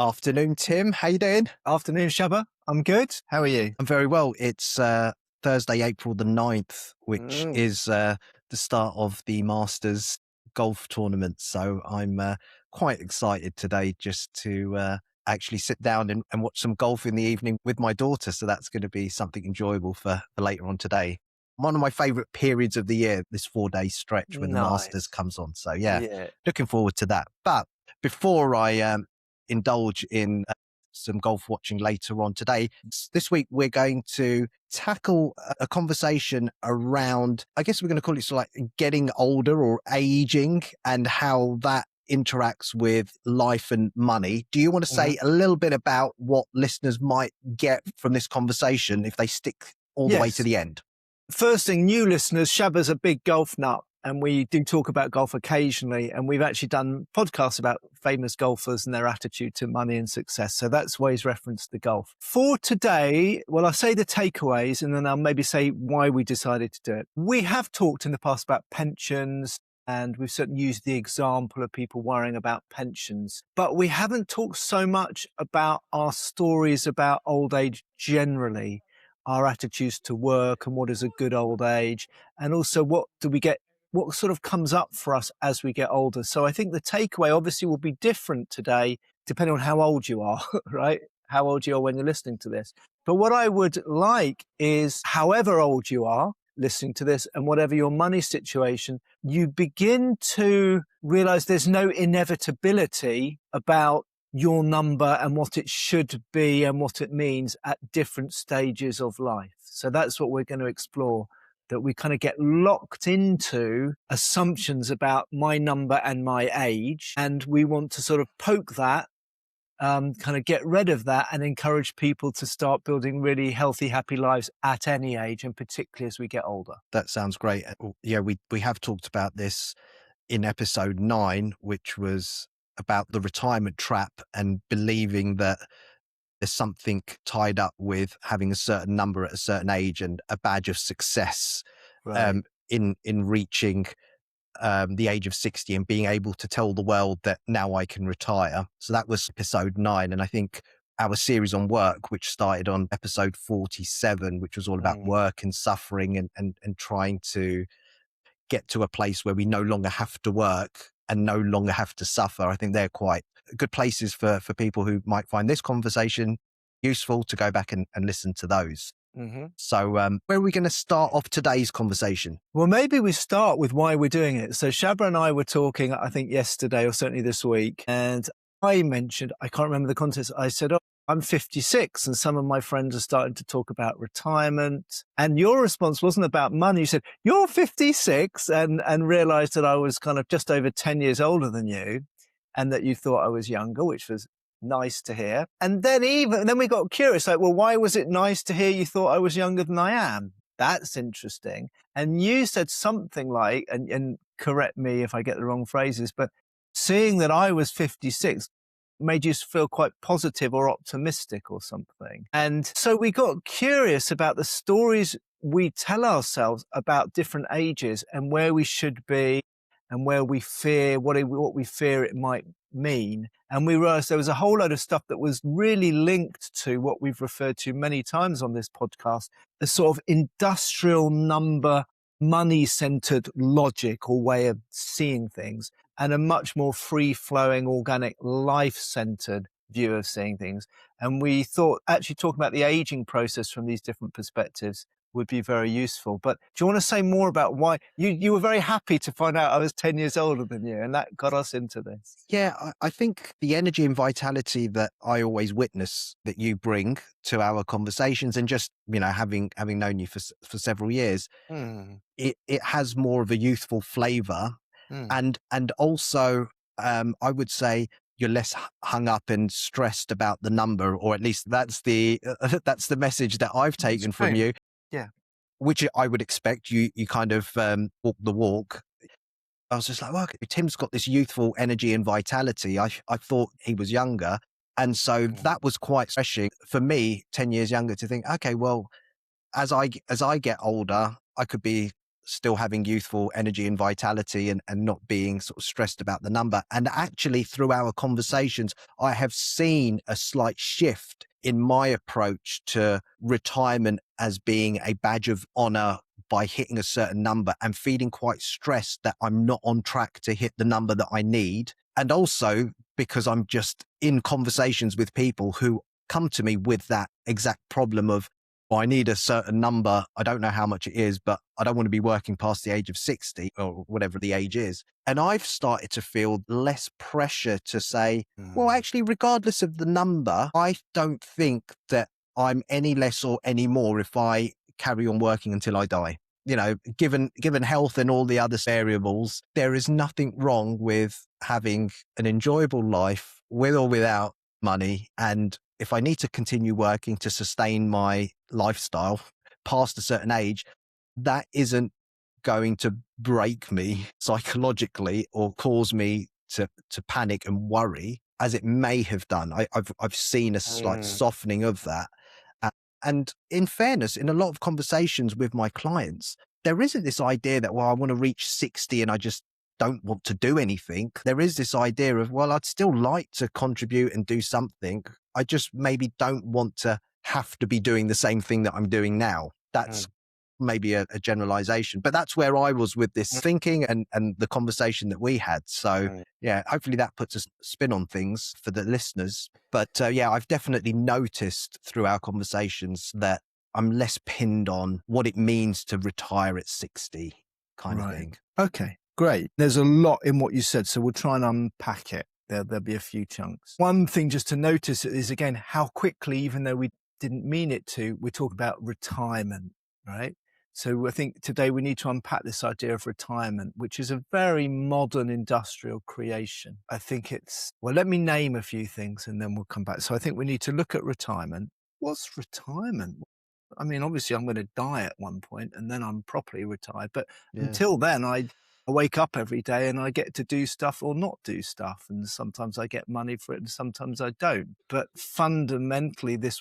Afternoon, Tim. How you doing? Afternoon, Shabbar. I'm good. How are you? I'm very well. It's Thursday, April the 9th, which is the start of the Masters golf tournament. So I'm quite excited today just to actually sit down and watch some golf in the evening with my daughter. So that's going to be something enjoyable for later on today. One of my favourite periods of the year, this 4-day stretch when the Masters comes on. So yeah, looking forward to that. But before I indulge in some golf watching later on today, this week we're going to tackle a conversation around, I guess we're going to call it sort of like getting older or aging and how that interacts with life and money. Do you want to say a little bit about what listeners might get from this conversation if they stick all the way to the end? First thing, new listeners, Shabbar's a big golf nut. And we do talk about golf occasionally. And we've actually done podcasts about famous golfers and their attitude to money and success. So that's why he's referenced the golf. For today, well, I'll say the takeaways and then I'll maybe say why we decided to do it. We have talked in the past about pensions, and we've certainly used the example of people worrying about pensions. But we haven't talked so much about our stories about old age generally, our attitudes to work and what is a good old age, and also what sort of comes up for us as we get older. So I think the takeaway obviously will be different today, depending on how old you are, right? How old you are when you're listening to this. But what I would like is, however old you are listening to this and whatever your money situation, you begin to realize there's no inevitability about your number and what it should be and what it means at different stages of life. So that's what we're going to explore, that we kind of get locked into assumptions about my number and my age. And we want to sort of poke that, kind of get rid of that and encourage people to start building really healthy, happy lives at any age, and particularly as we get older. That sounds great. Yeah, we have talked about this in episode 9, which was about the retirement trap and believing that there's something tied up with having a certain number at a certain age and a badge of success in reaching the age of 60 and being able to tell the world that now I can retire. So that was episode 9. And I think our series on work, which started on episode 47, which was all about work and suffering and trying to get to a place where we no longer have to work and no longer have to suffer. I think they're quite good places for people who might find this conversation useful to go back and listen to those. So where are we going to start off today's conversation? Well, maybe we start with why we're doing it. So Shabba and I were talking, I think yesterday or certainly this week, and I mentioned, I can't remember the context, I said, I'm 56 and some of my friends are starting to talk about retirement. And your response wasn't about money. You said, you're 56, and realized that I was kind of just over 10 years older than you and that you thought I was younger, which was nice to hear. And then then we got curious, like, well, why was it nice to hear you thought I was younger than I am? That's interesting. And you said something like, and correct me if I get the wrong phrases, but seeing that I was 56 made you feel quite positive or optimistic or something. And so we got curious about the stories we tell ourselves about different ages and where we should be and where we fear, what we fear it might mean. And we realized there was a whole load of stuff that was really linked to what we've referred to many times on this podcast, the sort of industrial number, money-centered logic or way of seeing things, and a much more free-flowing, organic, life-centered view of seeing things. And we thought actually talking about the aging process from these different perspectives would be very useful. But do you want to say more about why you were very happy to find out I was 10 years older than you, and that got us into this? Yeah, I think the energy and vitality that I always witness that you bring to our conversations, and just, you know, having known you for several years, it has more of a youthful flavor. And also, I would say you're less hung up and stressed about the number, or at least that's the message that I've taken from you. Yeah, which I would expect you kind of walk the walk. I was just like, well, Tim's got this youthful energy and vitality. I thought he was younger, and so that was quite refreshing for me, 10 years younger, to think, okay, well, as I get older, I could be still having youthful energy and vitality and not being sort of stressed about the number. And actually, through our conversations, I have seen a slight shift in my approach to retirement as being a badge of honor by hitting a certain number and feeling quite stressed that I'm not on track to hit the number that I need. And also because I'm just in conversations with people who come to me with that exact problem of, well, I need a certain number. I don't know how much it is, but I don't want to be working past the age of 60 or whatever the age is. And I've started to feel less pressure to say, well, actually, regardless of the number, I don't think that I'm any less or any more if I carry on working until I die. You know, given health and all the other variables, there is nothing wrong with having an enjoyable life with or without money. And if I need to continue working to sustain my lifestyle past a certain age, that isn't going to break me psychologically or cause me to panic and worry as it may have done. I've seen a slight softening of that. And in fairness, in a lot of conversations with my clients, there isn't this idea that, well, I want to reach 60 and I just don't want to do anything. There is this idea of, well, I'd still like to contribute and do something. I just maybe don't want to have to be doing the same thing that I'm doing now. That's maybe a generalization, but that's where I was with this thinking and the conversation that we had. So yeah, hopefully that puts a spin on things for the listeners. But yeah, I've definitely noticed through our conversations that I'm less pinned on what it means to retire at 60 kind of thing. Okay, great. There's a lot in what you said, so we'll try and unpack it. There'll be a few chunks. One thing just to notice is, again, how quickly, even though we didn't mean it to, we talk about retirement, right? So I think today we need to unpack this idea of retirement, which is a very modern industrial creation. I think it's, well, let me name a few things and then we'll come back. So I think we need to look at retirement. What's retirement? I mean, obviously I'm going to die at one point and then I'm properly retired. But until then, I wake up every day and I get to do stuff or not do stuff. And sometimes I get money for it and sometimes I don't. But fundamentally, this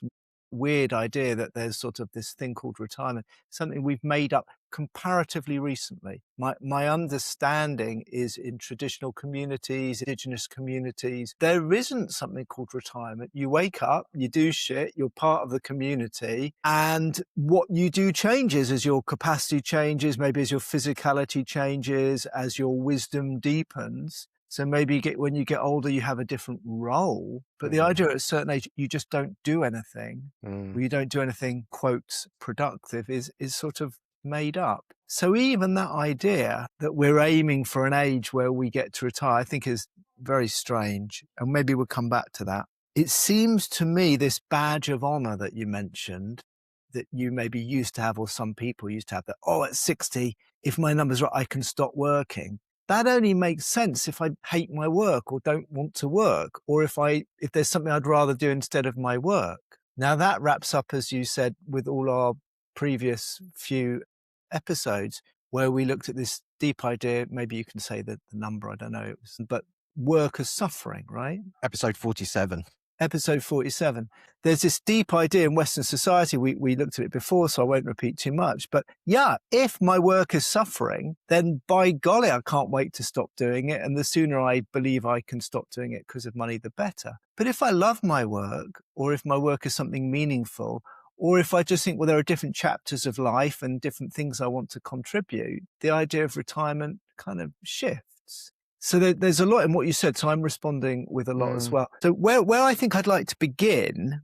weird idea that there's sort of this thing called retirement, something we've made up comparatively recently. My understanding is in traditional communities, indigenous communities, there isn't something called retirement. You wake up, you do shit, you're part of the community, and what you do changes as your capacity changes, maybe as your physicality changes, as your wisdom deepens. So maybe when you get older, you have a different role. But the idea at a certain age, you just don't do anything, or you don't do anything, quotes, productive, is sort of made up. So even that idea that we're aiming for an age where we get to retire, I think is very strange. And maybe we'll come back to that. It seems to me this badge of honor that you mentioned, that you maybe used to have, or some people used to have, that, oh, at 60, if my number's right, I can stop working. That only makes sense if I hate my work or don't want to work, or if there's something I'd rather do instead of my work. Now that wraps up, as you said, with all our previous few episodes where we looked at this deep idea. Maybe you can say the number, I don't know, but work as suffering, right? Episode 47. Episode 47. There's this deep idea in Western society. We looked at it before, so I won't repeat too much. But yeah, if my work is suffering, then by golly, I can't wait to stop doing it. And the sooner I believe I can stop doing it because of money, the better. But if I love my work, or if my work is something meaningful, or if I just think, well, there are different chapters of life and different things I want to contribute, the idea of retirement kind of shifts. So there's a lot in what you said. So I'm responding with a lot as well. So where I think I'd like to begin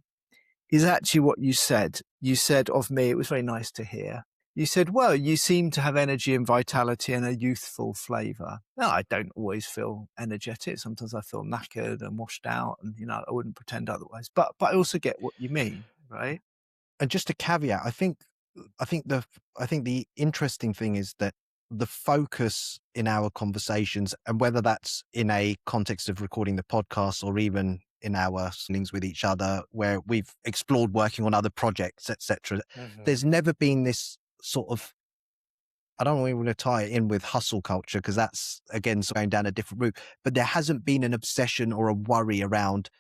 is actually what you said. You said of me, it was very nice to hear. You said, well, you seem to have energy and vitality and a youthful flavor. Now, I don't always feel energetic. Sometimes I feel knackered and washed out, and I wouldn't pretend otherwise. But I also get what you mean, right? And just a caveat, I think the interesting thing is that the focus in our conversations, and whether that's in a context of recording the podcast or even in our things with each other where we've explored working on other projects, etc., there's never been this sort of, I don't want to tie it in with hustle culture because that's, again, going down a different route, but there hasn't been an obsession or a worry around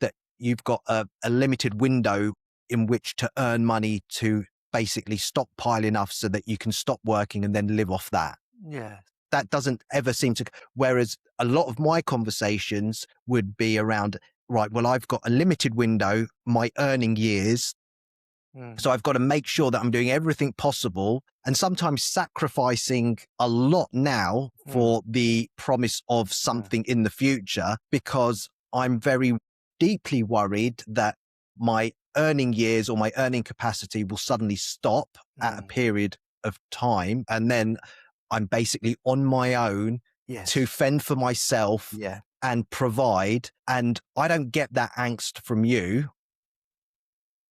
that you've got a limited window in which to earn money to basically stockpile enough so that you can stop working and then live off that. Yeah. That doesn't ever seem to, whereas a lot of my conversations would be around, right, well, I've got a limited window, my earning years. Mm, So I've got to make sure that I'm doing everything possible and sometimes sacrificing a lot now mm, for the promise of mm, something in the future, because I'm very deeply worried that my earning years or my earning capacity will suddenly stop at a mm. period of time. And then I'm basically on my own to Yes. fend for myself Yeah. and provide. And I don't get that angst from you.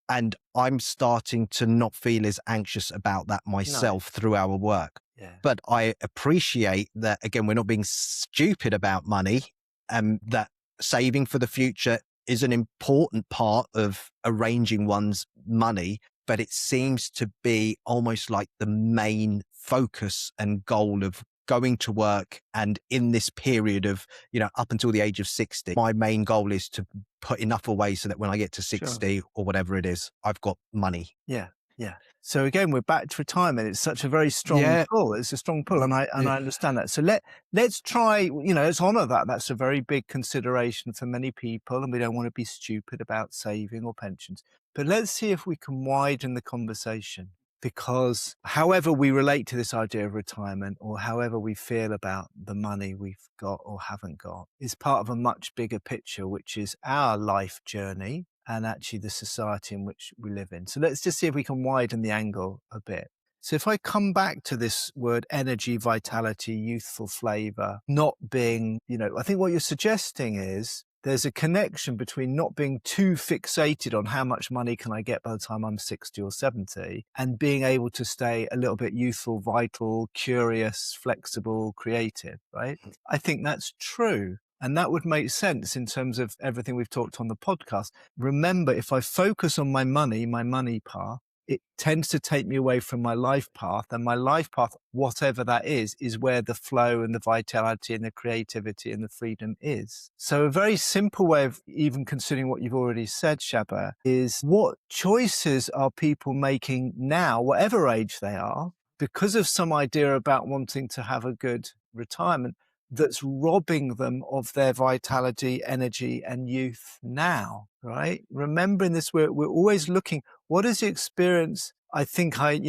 And I'm starting to not feel as anxious about that No. myself through our work. Yeah. But I appreciate that, again, we're not being stupid about money, and that saving for the future is an important part of arranging one's money. But it seems to be almost like the main focus and goal of going to work. And in this period of, up until the age of 60, my main goal is to put enough away so that when I get to Sure. 60 or whatever it is, I've got money. Yeah. Yeah. So again, we're back to retirement. It's such a very strong Yeah. pull. It's a strong pull, and I understand that. So let's try. Let's honour that. That's a very big consideration for many people, and we don't want to be stupid about saving or pensions. But let's see if we can widen the conversation. Because however we relate to this idea of retirement, or however we feel about the money we've got or haven't got, is part of a much bigger picture, which is our life journey and actually the society in which we live in. So let's just see if we can widen the angle a bit. So if I come back to this word energy, vitality, youthful flavor, not being, I think what you're suggesting is there's a connection between not being too fixated on how much money can I get by the time I'm 60 or 70, and being able to stay a little bit youthful, vital, curious, flexible, creative, right? I think that's true. And that would make sense in terms of everything we've talked on the podcast. Remember, if I focus on my money path, it tends to take me away from my life path. And my life path, whatever that is where the flow and the vitality and the creativity and the freedom is. So a very simple way of even considering what you've already said, Shabba, is what choices are people making now, whatever age they are, because of some idea about wanting to have a good retirement, that's robbing them of their vitality, energy, and youth now, right? Remembering this, we're always looking, what is the experience I think I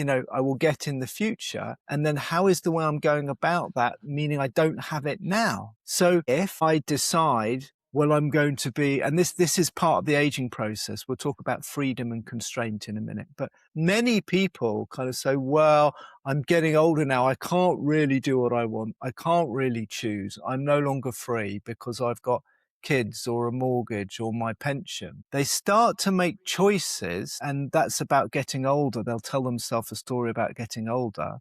will get in the future? And then how is the way I'm going about that, meaning I don't have it now? So if I decide, well, I'm going to be, and this is part of the aging process. We'll talk about freedom and constraint in a minute, but many people kind of say, well, I'm getting older now. I can't really do what I want. I can't really choose. I'm no longer free because I've got kids or a mortgage or my pension. They start to make choices, and that's about getting older. They'll tell themselves a story about getting older.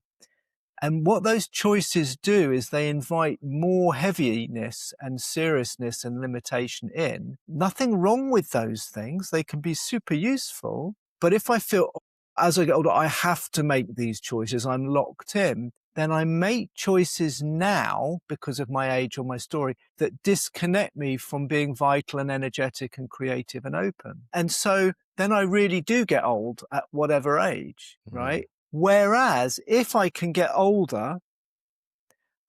And what those choices do is they invite more heaviness and seriousness and limitation in. Nothing wrong with those things. They can be super useful. But if I feel as I get older, I have to make these choices, I'm locked in, then I make choices now because of my age or my story that disconnect me from being vital and energetic and creative and open. And so then I really do get old at whatever age, Mm. right? Whereas if I can get older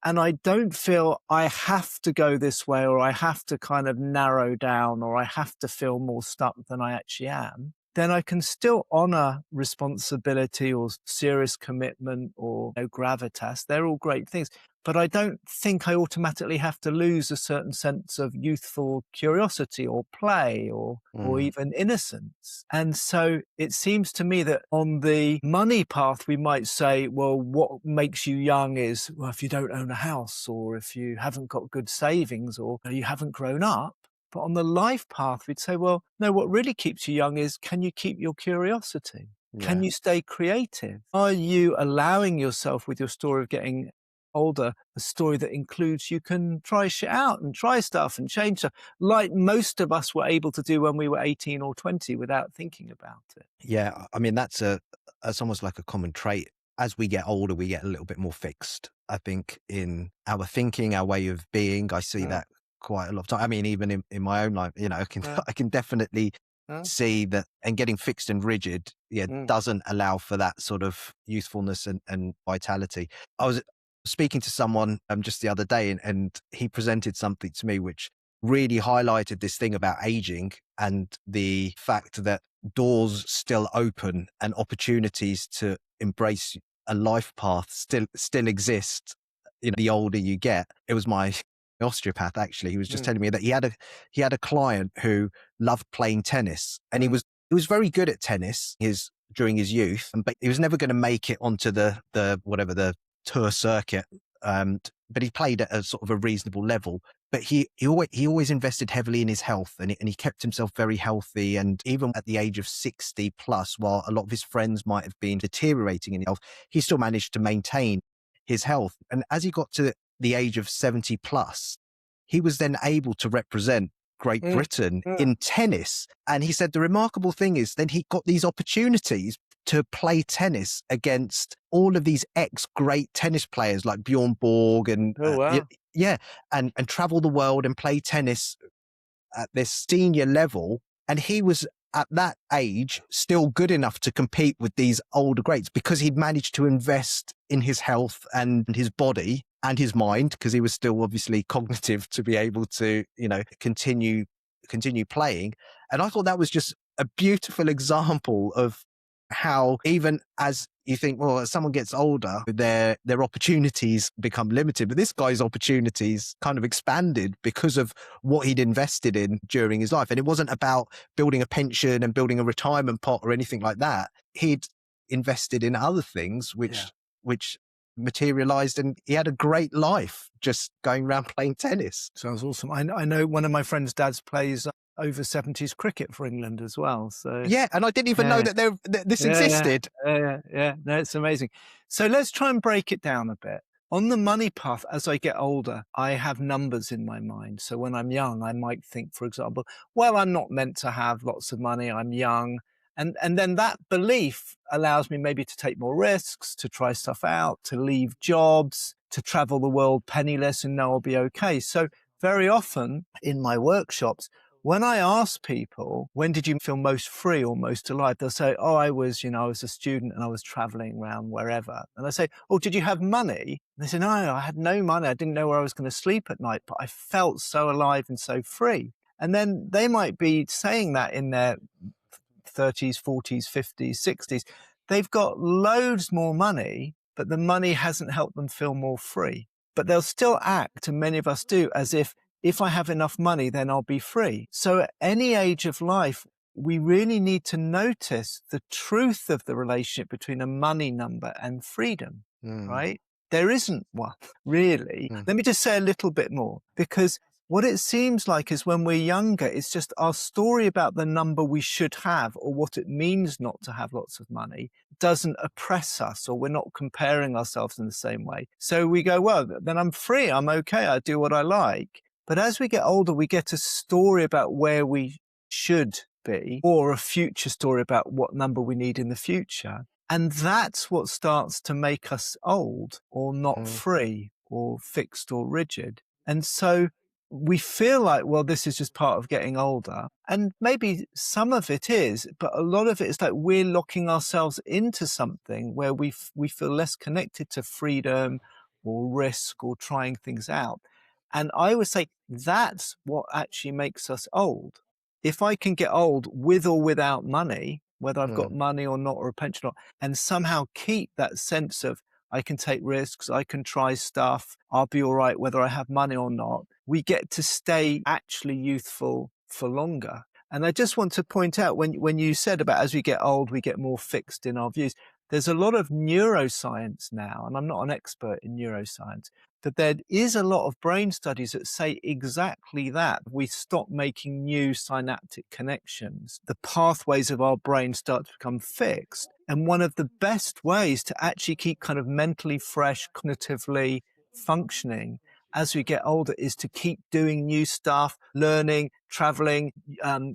and I don't feel I have to go this way, or I have to kind of narrow down, or I have to feel more stuck than I actually am, then I can still honor responsibility or serious commitment or gravitas. They're all great things. But I don't think I automatically have to lose a certain sense of youthful curiosity or play or Mm. even innocence. And so it seems to me that on the money path, we might say, well, what makes you young is, well, if you don't own a house, or if you haven't got good savings, or you haven't grown up. But on the life path, we'd say, well, no, what really keeps you young is, can you keep your curiosity? Can Yeah. you stay creative? Are you allowing yourself, with your story of getting older, a story that includes you can try shit out and try stuff and change stuff, like most of us were able to do when we were 18 or 20 without thinking about it? Yeah. I mean, that's almost like a common trait. As we get older, we get a little bit more fixed, I think, in our thinking, our way of being. I see Mm, that quite a lot of time. I mean, even in my own life, I can, yeah, I can definitely Huh? see that, and getting fixed and rigid, yeah, Mm, doesn't allow for that sort of youthfulness and vitality. I was speaking to someone just the other day, and he presented something to me which really highlighted this thing about aging and the fact that doors still open and opportunities to embrace a life path still exist. The older you get. It was my osteopath, actually. He was just mm. telling me that he had a client who loved playing tennis, and he Mm. was very good at tennis during his youth, but he was never going to make it onto the whatever the tour circuit. But he played at a sort of a reasonable level. But he always invested heavily in his health, and he kept himself very healthy. And even at the age of 60 plus, while a lot of his friends might have been deteriorating in health, he still managed to maintain his health. And as he got to the age of 70 plus, he was then able to represent Great Mm, Britain mm. in tennis. And he said the remarkable thing is then he got these opportunities to play tennis against all of these ex great tennis players like Bjorn Borg and Oh, wow. yeah, and travel the world and play tennis at this senior level. And he was at that age still good enough to compete with these older greats because he'd managed to invest in his health and his body and his mind, because he was still obviously cognitive to be able to, continue playing. And I thought that was just a beautiful example of how, even as you think, well, as someone gets older, their opportunities become limited. But this guy's opportunities kind of expanded because of what he'd invested in during his life. And it wasn't about building a pension and building a retirement pot or anything like that. He'd invested in other things Yeah. which materialized, and he had a great life just going around playing tennis. Sounds awesome. I know one of my friend's dads plays over 70s cricket for England as well. So, Yeah, and I didn't even know yeah. that this Yeah, yeah, existed. yeah, yeah, yeah. No, it's amazing. So let's try and break it down a bit. On the money path, as I get older, I have numbers in my mind. So when I'm young, I might think, for example, well, I'm not meant to have lots of money. I'm young. And then that belief allows me maybe to take more risks, to try stuff out, to leave jobs, to travel the world penniless and know I'll be okay. So very often in my workshops, when I ask people, when did you feel most free or most alive? They'll say, oh, I was a student and I was traveling around wherever. And I say, oh, did you have money? And they say, no, I had no money. I didn't know where I was going to sleep at night, but I felt so alive and so free. And then they might be saying that in their 30s, 40s, 50s, 60s. They've got loads more money, but the money hasn't helped them feel more free. But they'll still act, and many of us do, as if I have enough money, then I'll be free. So at any age of life, we really need to notice the truth of the relationship between a money number and freedom, Mm, right? There isn't one, really. mm, Let me just say a little bit more, because what it seems like is when we're younger, it's just our story about the number we should have or what it means not to have lots of money doesn't oppress us, or we're not comparing ourselves in the same way. So we go, well, then I'm free. I'm okay. I do what I like. But as we get older, we get a story about where we should be, or a future story about what number we need in the future. And that's what starts to make us old or not mm, free or fixed or rigid. And so we feel like, well, this is just part of getting older. And maybe some of it is, but a lot of it is like we're locking ourselves into something where we feel less connected to freedom or risk or trying things out. And I would say that's what actually makes us old. If I can get old with or without money, whether I've got mm, money or not, or a pension or not, and somehow keep that sense of I can take risks, I can try stuff, I'll be all right whether I have money or not, we get to stay actually youthful for longer. And I just want to point out when you said about as we get old, we get more fixed in our views, there's a lot of neuroscience now, and I'm not an expert in neuroscience, that there is a lot of brain studies that say exactly that. We stop making new synaptic connections. The pathways of our brain start to become fixed. And one of the best ways to actually keep kind of mentally fresh, cognitively functioning as we get older is to keep doing new stuff, learning, traveling,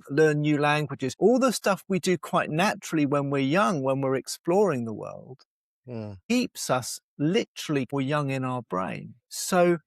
learn new languages, all the stuff we do quite naturally when we're young, when we're exploring the world, mm, keeps us literally we're young in our brain. So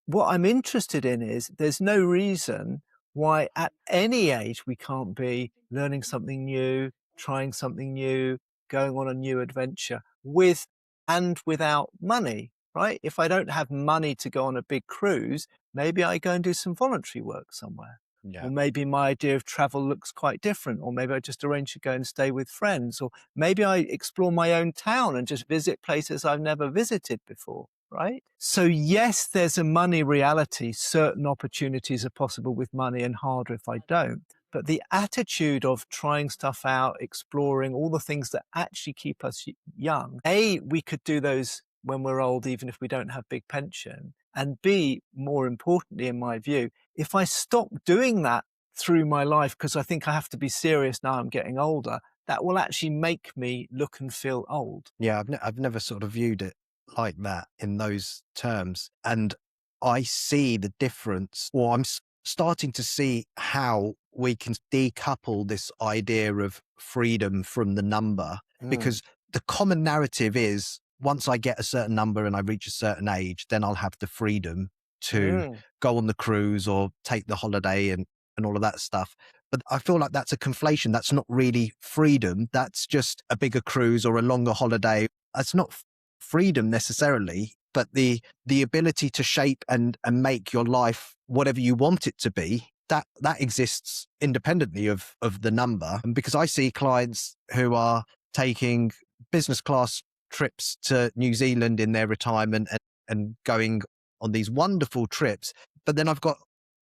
what I'm interested in is there's no reason why at any age we can't be learning something new, trying something new, going on a new adventure with and without money, right? If I don't have money to go on a big cruise, maybe I go and do some voluntary work somewhere. Yeah. Or maybe my idea of travel looks quite different. Or maybe I just arrange to go and stay with friends. Or maybe I explore my own town and just visit places I've never visited before, right? So yes, there's a money reality. Certain opportunities are possible with money and harder if I don't. But the attitude of trying stuff out, exploring all the things that actually keep us young, A, we could do those when we're old, even if we don't have big pension. And B, more importantly, in my view, if I stop doing that through my life because I think I have to be serious now I'm getting older, that will actually make me look and feel old. Yeah, I've never sort of viewed it like that in those terms. And I see the difference, or starting to see how we can decouple this idea of freedom from the number, Mm, because the common narrative is once I get a certain number and I reach a certain age, then I'll have the freedom to mm, go on the cruise or take the holiday and all of that stuff. But I feel like that's a conflation. That's not really freedom. That's just a bigger cruise or a longer holiday. That's not freedom necessarily, but the ability to shape and make your life whatever you want it to be. That exists independently of the number. And because I see clients who are taking business class trips to New Zealand in their retirement and going on these wonderful trips. But then I've got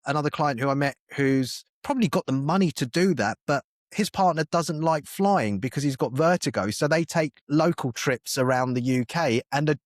another client who I met who's probably got the money to do that, but his partner doesn't like flying because he's got vertigo. So they take local trips around the UK, and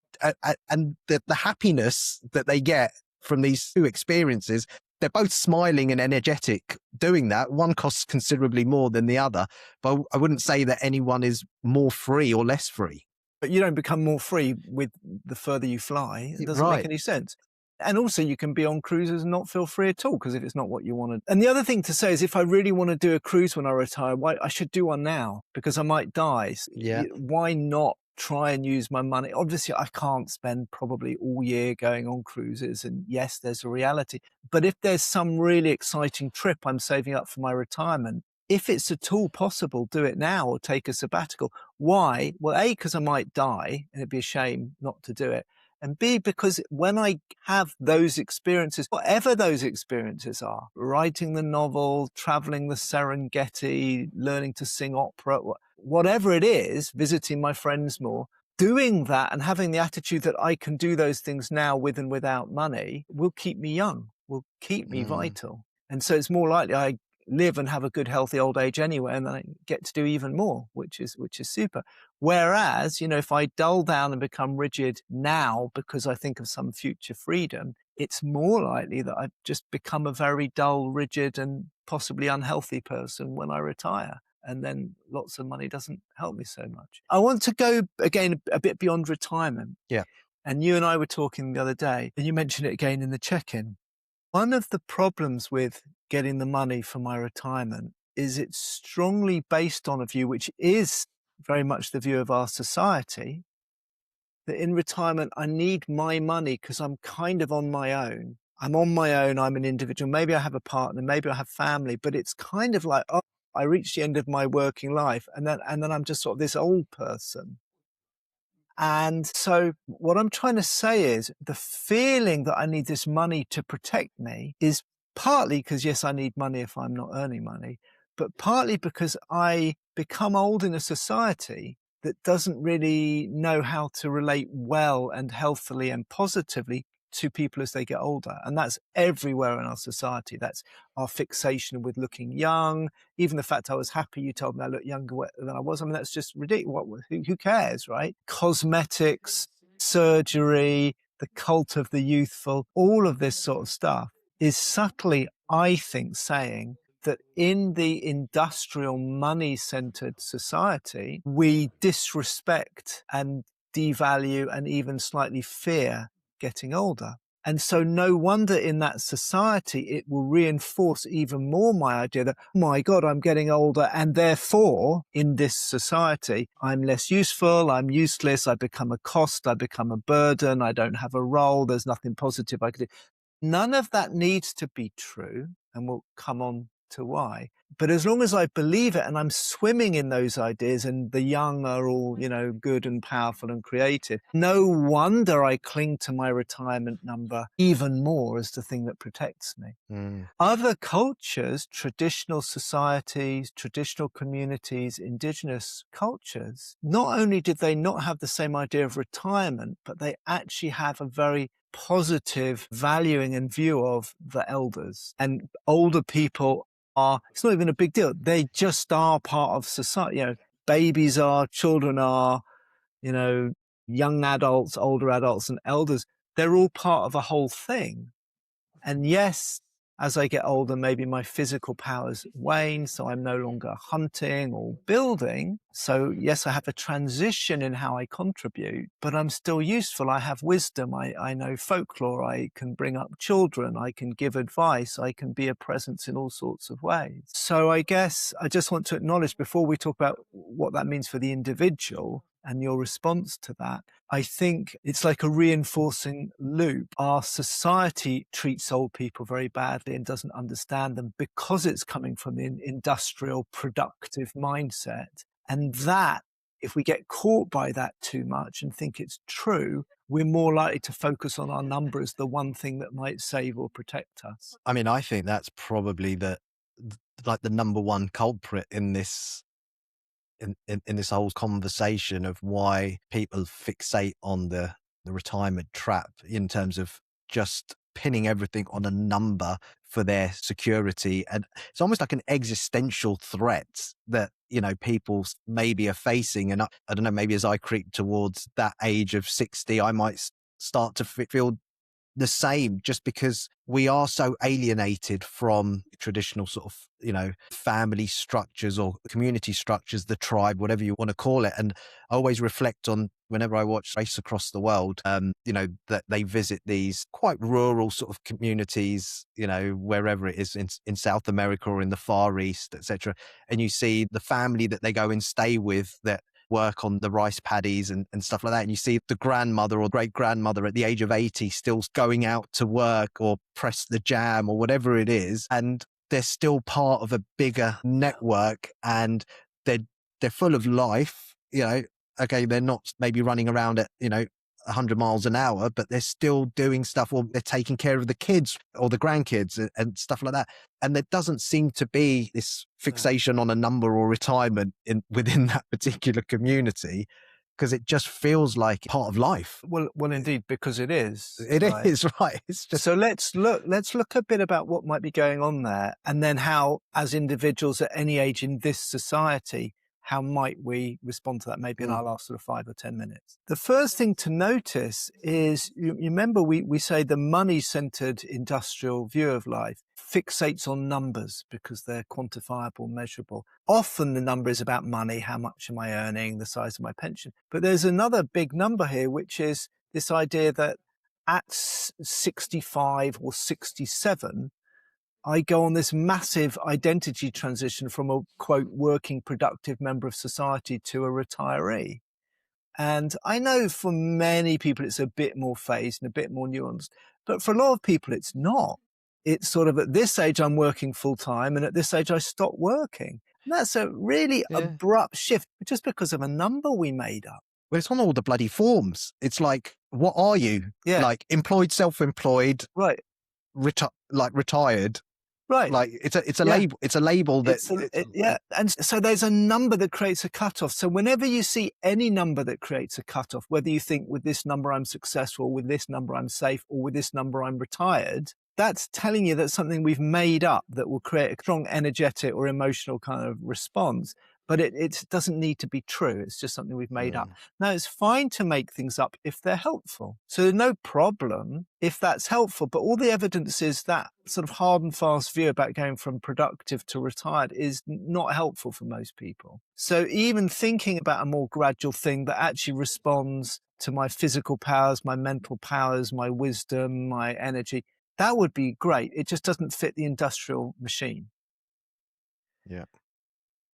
the happiness that they get from these two experiences, they're both smiling and energetic doing that. One costs considerably more than the other, but I wouldn't say that anyone is more free or less free. but you don't become more free with the further you fly. It doesn't make Right. any sense. And also, you can be on cruises and not feel free at all because if it's not what you want to. And the other thing to say is, if I really want to do a cruise when I retire, why I should do one now because I might die. Yeah. Why not try and use my money? Obviously, I can't spend probably all year going on cruises. And yes, there's a reality. But if there's some really exciting trip I'm saving up for my retirement, if it's at all possible, do it now or take a sabbatical. Why? Well, A, because I might die and it'd be a shame not to do it. And B, because when I have those experiences, whatever those experiences are, writing the novel, traveling the Serengeti, learning to sing opera, whatever it is, visiting my friends more, doing that and having the attitude that I can do those things now with and without money will keep me young, will keep me Mm. vital. And so it's more likely I live and have a good, healthy old age anyway, and then I get to do even more, which is super. Whereas, if I dull down and become rigid now because I think of some future freedom, it's more likely that I've just become a very dull, rigid, and possibly unhealthy person when I retire. And then lots of money doesn't help me so much. I want to go again a bit beyond retirement. Yeah. And you and I were talking the other day, and you mentioned it again in the check-in. One of the problems with getting the money for my retirement is it's strongly based on a view, which is very much the view of our society, that in retirement, I need my money because I'm kind of on my own. I'm on my own. I'm an individual. Maybe I have a partner. Maybe I have family, but it's kind of like, oh, I reached the end of my working life. And then I'm just sort of this old person. And so what I'm trying to say is the feeling that I need this money to protect me is partly because, yes, I need money if I'm not earning money, but partly because I become old in a society that doesn't really know how to relate well and healthily and positively to people as they get older. And that's everywhere in our society. That's our fixation with looking young. Even the fact I was happy you told me I look younger than I was. I mean, that's just ridiculous. Who cares, right? Cosmetics, surgery, the cult of the youthful, all of this sort of stuff is subtly, I think, saying that in the industrial money-centered society, we disrespect and devalue and even slightly fear getting older. And so no wonder in that society, it will reinforce even more my idea that, oh my God, I'm getting older. And therefore, in this society, I'm less useful, I'm useless, I become a cost, I become a burden, I don't have a role, there's nothing positive I can do. None of that needs to be true. and we'll come on to why. But as long as I believe it and I'm swimming in those ideas and the young are all, good and powerful and creative, no wonder I cling to my retirement number even more as the thing that protects me. Mm. Other cultures, traditional societies, traditional communities, indigenous cultures, not only did they not have the same idea of retirement, but they actually have a very positive valuing and view of the elders. And older people it's not even a big deal. They just are part of society. Babies are, children are, young adults, older adults, and elders. They're all part of a whole thing. And yes, as I get older, maybe my physical powers wane, so I'm no longer hunting or building. So yes, I have a transition in how I contribute, but I'm still useful. I have wisdom. I know folklore. I can bring up children. I can give advice. I can be a presence in all sorts of ways. So I guess I just want to acknowledge, before we talk about what that means for the individual and your response to that, I think it's like a reinforcing loop. Our society treats old people very badly and doesn't understand them because it's coming from the industrial, productive mindset. And that, if we get caught by that too much and think it's true, we're more likely to focus on our number as the one thing that might save or protect us. I mean, I think that's probably like the number one culprit in this in this whole conversation of why people fixate on the retirement trap, in terms of just pinning everything on a number for their security. And it's almost like an existential threat that, people maybe are facing. And I don't know, maybe as I creep towards that age of 60, I might start to feel the same, just because we are so alienated from traditional sort of, family structures or community structures, the tribe, whatever you want to call it. And I always reflect on, whenever I watch Race Across the World, that they visit these quite rural sort of communities, wherever it is in South America or in the Far East, etc. And you see the family that they go and stay with that work on the rice paddies and stuff like that. And you see the grandmother or great grandmother at the age of 80 still going out to work or press the jam or whatever it is. And they're still part of a bigger network, and they're full of life, okay, they're not maybe running around at, 100 miles an hour, but they're still doing stuff, or they're taking care of the kids or the grandkids and stuff like that. And there doesn't seem to be this fixation on a number or retirement within that particular community, because it just feels like part of life. Well, indeed, because it is. It right? is, right. It's just, So let's look a bit about what might be going on there, and then how, as individuals at any age in this society, how might we respond to that, maybe in our last sort of 5 or 10 minutes. The first thing to notice is, you remember we say the money-centered industrial view of life fixates on numbers because they're quantifiable, measurable. Often the number is about money, how much am I earning, the size of my pension. But there's another big number here, which is this idea that at 65 or 67, I go on this massive identity transition from a, quote, working, productive member of society to a retiree. And I know for many people it's a bit more phased and a bit more nuanced, but for a lot of people it's not. It's sort of, at this age I'm working full time, and at this age I stop working. And that's a really abrupt shift just because of a number we made up. well, it's on all the bloody forms. It's like, what are you? Yeah. Like employed, self-employed, Right. retired. Right. Like it's a label. It's a label that and so there's a number that creates a cutoff. So whenever you see any number that creates a cutoff, whether you think with this number I'm successful, with this number I'm safe, or with this number I'm retired, that's telling you that something we've made up that will create a strong energetic or emotional kind of response. But it doesn't need to be true. It's just something we've made up. Now, it's fine to make things up if they're helpful. So no problem if that's helpful. But all the evidence is that sort of hard and fast view about going from productive to retired is not helpful for most people. So even thinking about a more gradual thing that actually responds to my physical powers, my mental powers, my wisdom, my energy, that would be great. It just doesn't fit the industrial machine. Yeah.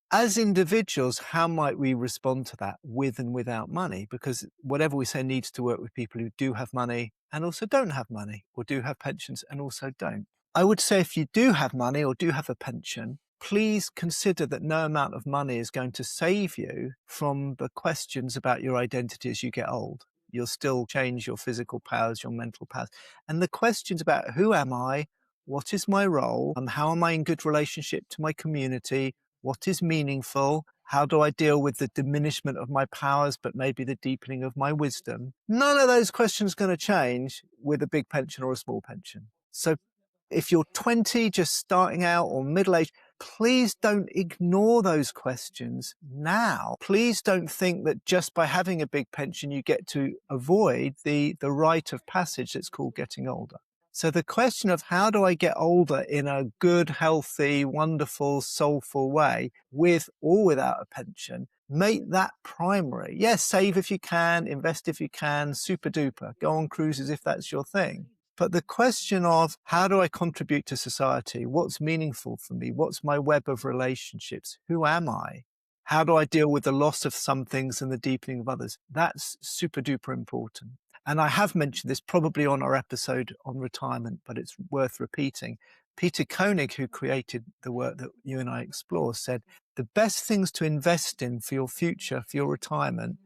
As individuals, how might we respond to that with and without money? Because whatever we say needs to work with people who do have money and also don't have money, or do have pensions and also don't. I would say if you do have money or do have a pension, please consider that no amount of money is going to save you from the questions about your identity as you get old. You'll still change your physical powers, your mental powers. And the questions about who am I? What is my role? How am I in good relationship to my community? What is meaningful? How do I deal with the diminishment of my powers, but maybe the deepening of my wisdom? None of those questions are going to change with a big pension or a small pension. So if you're 20, just starting out, or middle-aged, please don't ignore those questions now. Please don't think that just by having a big pension, you get to avoid the rite of passage that's called getting older. So the question of how do I get older in a good, healthy, wonderful, soulful way, with or without a pension, make that primary. Yes, save if you can, invest if you can, super duper, go on cruises if that's your thing. But the question of how do I contribute to society? What's meaningful for me? What's my web of relationships? Who am I? How do I deal with the loss of some things and the deepening of others? That's super duper important. And I have mentioned this probably on our episode on retirement, but it's worth repeating. Peter Koenig, who created the work that you and I explore, said the best things to invest in for your future, for your retirement,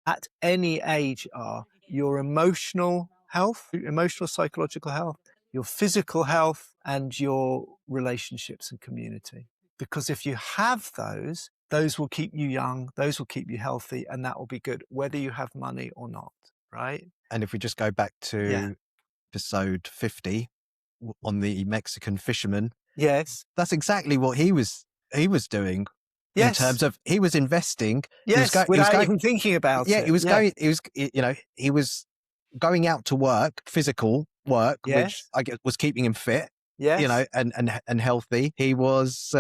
at any age are your emotional health, emotional psychological health, your physical health, and your relationships and community. Because if you have those will keep you young, those will keep you healthy, and that will be good, whether you have money or not, right? And if we just go back Yeah. to episode 50 on the Mexican fisherman, Yes. that's exactly what he was doing in Yes. terms of he was investing. Yes. He was Without going, even thinking about yeah, it. Yeah. he was going out to work, physical work, which Yes. I guess was keeping him fit, Yes. and healthy. He was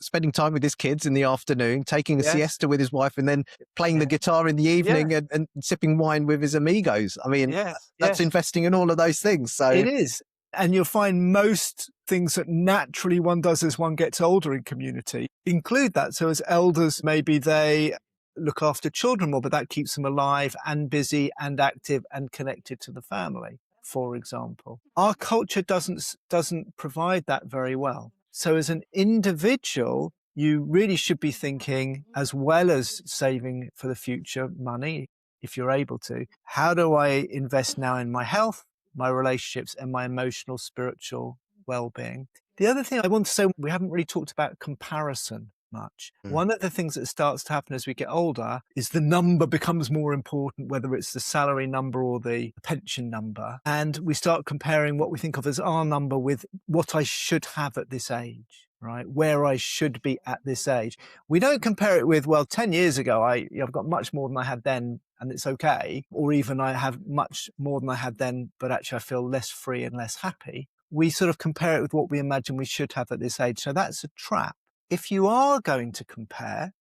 spending time with his kids in the afternoon, taking a Yes. siesta with his wife, and then playing the Yeah. guitar in the evening and sipping wine with his amigos. I mean, Yes. that's Yes. investing in all of those things. So It is. And you'll find most things that naturally one does as one gets older in community include that. So as elders, maybe they look after children more, but that keeps them alive and busy and active and connected to the family, for example. Our culture doesn't provide that very well. So as an individual, you really should be thinking, as well as saving for the future money, if you're able to, how do I invest now in my health, my relationships, and my emotional, spiritual well-being? The other thing I want to say, we haven't really talked about comparison much. One of the things that starts to happen as we get older is the number becomes more important, whether it's the salary number or the pension number. And we start comparing what we think of as our number with what I should have at this age, right? Where I should be at this age. We don't compare it with, well, 10 years ago, I've got much more than I had then, and it's okay. Or even I have much more than I had then, but actually I feel less free and less happy. We sort of compare it with what we imagine we should have at this age. So that's a trap. If you are going to compare,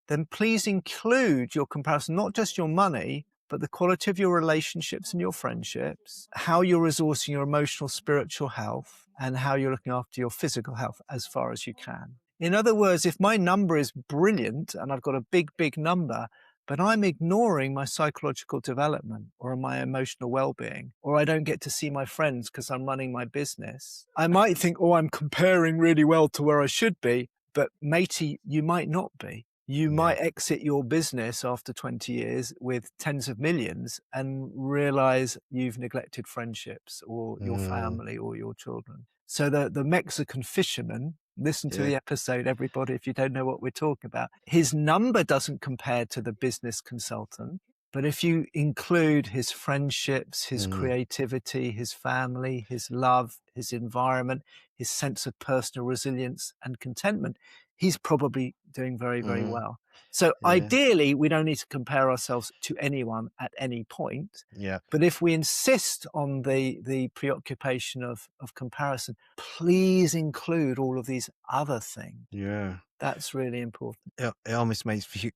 then please include your comparison, not just your money, but the quality of your relationships and your friendships, how you're resourcing your emotional, spiritual health, and how you're looking after your physical health as far as you can. In other words, if my number is brilliant and I've got a big, big number, but I'm ignoring my psychological development or my emotional well-being, or I don't get to see my friends because I'm running my business, I might think, oh, I'm comparing really well to where I should be, but matey, you might not be. You might exit your business after 20 years with tens of millions and realize you've neglected friendships or your family or your children. So the Mexican fisherman, listen to the episode, everybody, if you don't know what we're talking about. His number doesn't compare to the business consultant, but if you include his friendships, his creativity, his family, his love, his environment, his sense of personal resilience and contentment, he's probably doing very, very well. So ideally, we don't need to compare ourselves to anyone at any point. Yeah. But if we insist on the preoccupation of comparison, please include all of these other things. Yeah. That's really important. It almost makes you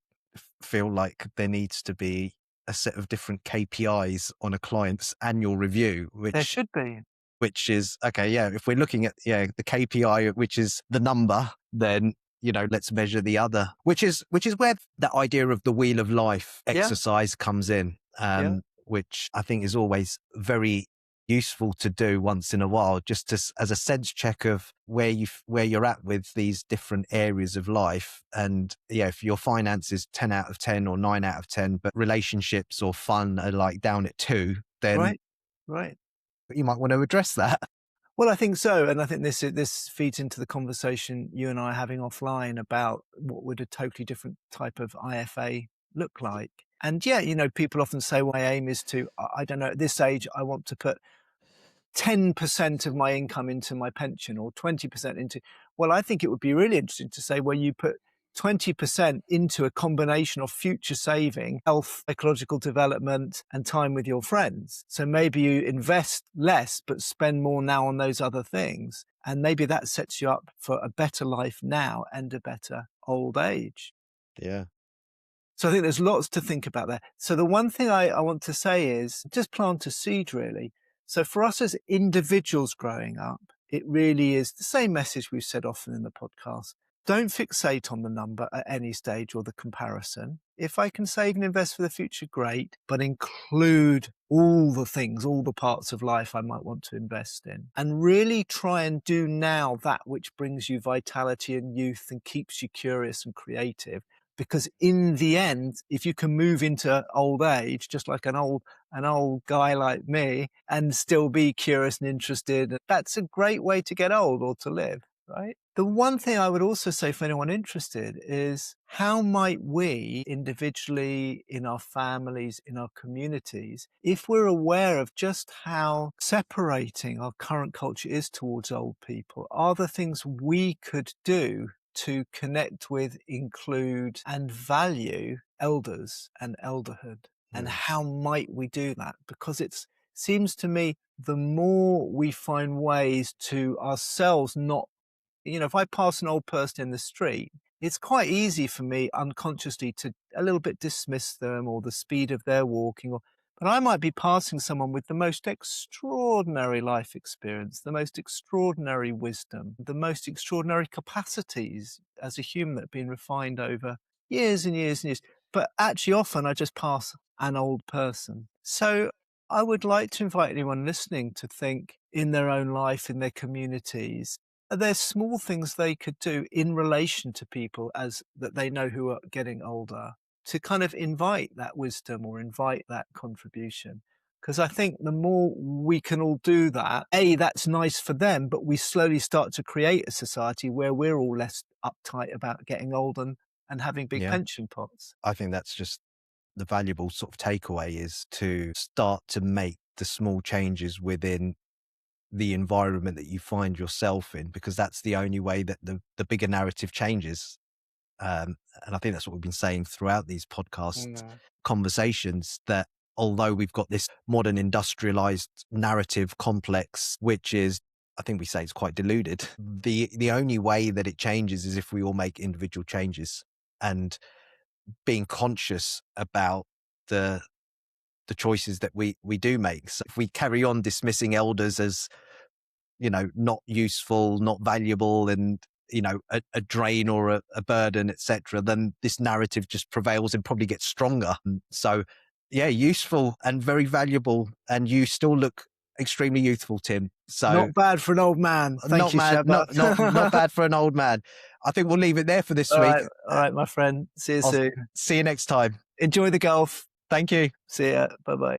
feel like there needs to be a set of different KPIs on a client's annual review, There should be. which is, okay, yeah, if we're looking at, the KPI, which is the number, then, let's measure the other, which is where that idea of the wheel of life exercise comes in, which I think is always very useful to do once in a while, just as a sense check of where you're at with these different areas of life. And yeah, if your finance is 10 out of 10 or 9 out of 10, but relationships or fun are like down at 2, then Right. Right. you might want to address that. Well, I think so. And I think this feeds into the conversation you and I are having offline about what would a totally different type of IFA look like. And yeah, people often say, well, my aim is to, I don't know, at this age, I want to put 10% of my income into my pension or 20% into, well, I think it would be really interesting to say where you put 20% into a combination of future saving, health, ecological development, and time with your friends. So maybe you invest less, but spend more now on those other things. And maybe that sets you up for a better life now and a better old age. Yeah. So I think there's lots to think about there. So the one thing I want to say is just plant a seed, really. So for us as individuals growing up, it really is the same message we've said often in the podcast. Don't fixate on the number at any stage or the comparison. If I can save and invest for the future, great, but include all the things, all the parts of life I might want to invest in. And really try and do now that which brings you vitality and youth and keeps you curious and creative. Because in the end, if you can move into old age, just like an old guy like me, and still be curious and interested, that's a great way to get old or to live, right? The one thing I would also say for anyone interested is how might we individually, in our families, in our communities, if we're aware of just how separating our current culture is towards old people, are there things we could do to connect with, include, and value elders and elderhood? And how might we do that? Because it seems to me the more we find ways to ourselves not, if I pass an old person in the street, it's quite easy for me unconsciously to a little bit dismiss them or the speed of their walking, but I might be passing someone with the most extraordinary life experience, the most extraordinary wisdom, the most extraordinary capacities as a human that have been refined over years and years and years. But actually often I just pass an old person. So I would like to invite anyone listening to think in their own life, in their communities, are there small things they could do in relation to people as that they know who are getting older to kind of invite that wisdom or invite that contribution? Because I think the more we can all do that, that's nice for them, but we slowly start to create a society where we're all less uptight about getting old and having big Yeah. pension pots. I think that's just the valuable sort of takeaway, is to start to make the small changes within the environment that you find yourself in, because that's the only way that the bigger narrative changes. And I think that's what we've been saying throughout these podcast conversations, that although we've got this modern industrialized narrative complex, which is, I think we say it's quite deluded, the only way that it changes is if we all make individual changes and being conscious about the choices that we do make. So if we carry on dismissing elders as, not useful, not valuable, and, a drain or a burden, etc., then this narrative just prevails and probably gets stronger. So yeah, useful and very valuable. And you still look extremely youthful, Tim. So Not bad for an old man. Thank not you, mad, Shabbat. not bad for an old man. I think we'll leave it there for this All week. right, my friend. See you I'll soon. see you next time. Enjoy the golf. Thank you. See ya. Bye-bye.